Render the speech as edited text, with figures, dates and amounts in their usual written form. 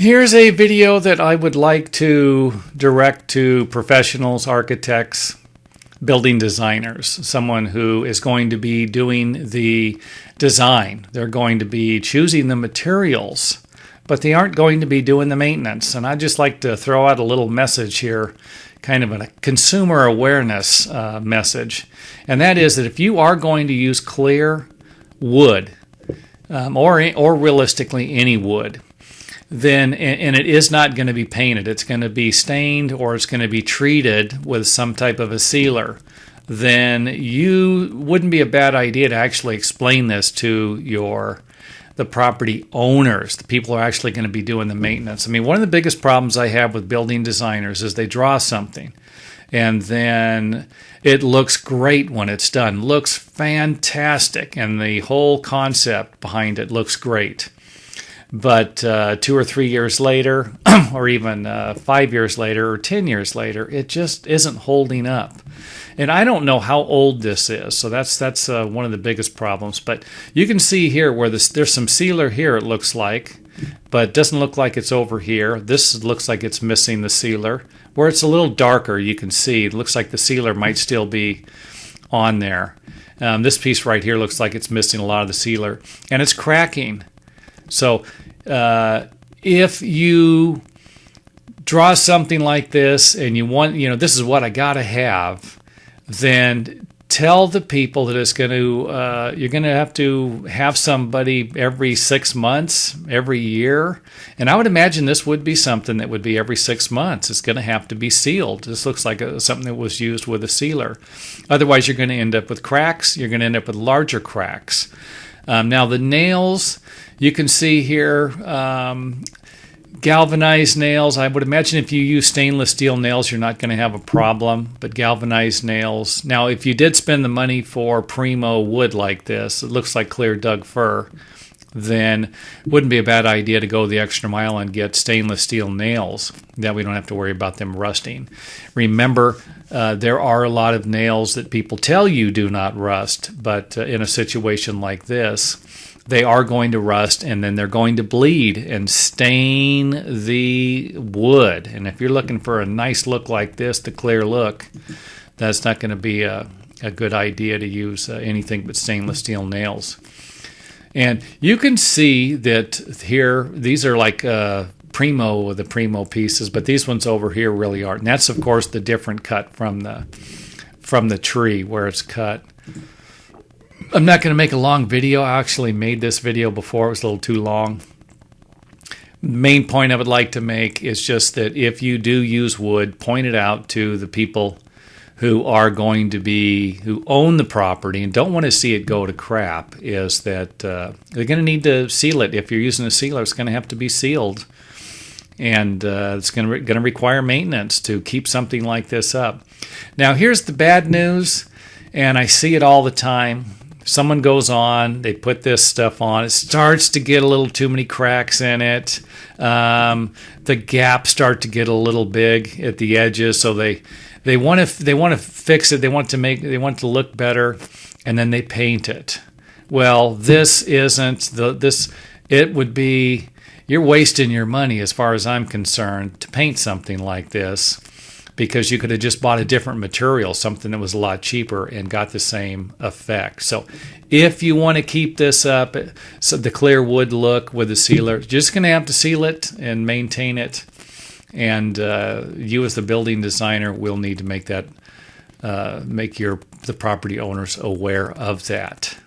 Here's a video that I would like to direct to professionals, architects, building designers, someone who is going to be doing the design. They're going to be choosing the materials, but they aren't going to be doing the maintenance. And I'd just like to throw out a little message here, kind of a consumer awareness message. And that is that if you are going to use clear wood, or realistically any wood, then and it is not going to be painted, it's going to be stained or it's going to be treated with some type of a sealer, then you wouldn't be a bad idea to actually explain this to the property owners, the people who are actually going to be doing the maintenance. I mean, one of the biggest problems I have with building designers is they draw something and then it looks great when it's done, looks fantastic, and the whole concept behind it looks great. But 2 or 3 years later, or even 5 years later, or 10 years later, it just isn't holding up. And I don't know how old this is, so that's one of the biggest problems. But you can see here where there's some sealer here, it looks like, but it doesn't look like it's over here. This looks like it's missing the sealer. Where it's a little darker, you can see, it looks like the sealer might still be on there. This piece right here looks like it's missing a lot of the sealer, and it's cracking. So if you draw something like this and you want, this is what I got to have, then tell the people that it's going to, you're going to have somebody every 6 months, every year. And I would imagine this would be something that would be every 6 months. It's going to have to be sealed. This looks like something that was used with a sealer. Otherwise, you're going to end up with cracks. You're going to end up with larger cracks. Now the nails, you can see here, galvanized nails. I would imagine if you use stainless steel nails, you're not going to have a problem, but galvanized nails. Now, if you did spend the money for primo wood like this, it looks like clear Doug fir, then it wouldn't be a bad idea to go the extra mile and get stainless steel nails. That we don't have to worry about them rusting. Remember, there are a lot of nails that people tell you do not rust, but in a situation like this, they are going to rust, and then they're going to bleed and stain the wood. And if you're looking for a nice look like this, the clear look, that's not going to be a good idea to use anything but stainless steel nails. And you can see that here, these are like the primo pieces, but these ones over here really aren't. And that's, of course, the different cut from the tree where it's cut. I'm not going to make a long video. I actually made this video before. It was a little too long. The main point I would like to make is just that if you do use wood, point it out to the people who own the property and don't want to see it go to crap, is that they're going to need to seal it. If you're using a sealer, it's going to have to be sealed. And it's going to require maintenance to keep something like this up. Now, here's the bad news, and I see it all the time. Someone goes on, they put this stuff on, it starts to get a little too many cracks in it. The gaps start to get a little big at the edges, so they want to fix it. They want it to look better, and then they paint it. Well, this isn't this. It would be, you're wasting your money as far as I'm concerned to paint something like this, because you could have just bought a different material, something that was a lot cheaper, and got the same effect. So if you want to keep this up, so the clear wood look with the sealer, you're just going to have to seal it and maintain it. And you as the building designer will need to make the property owners aware of that.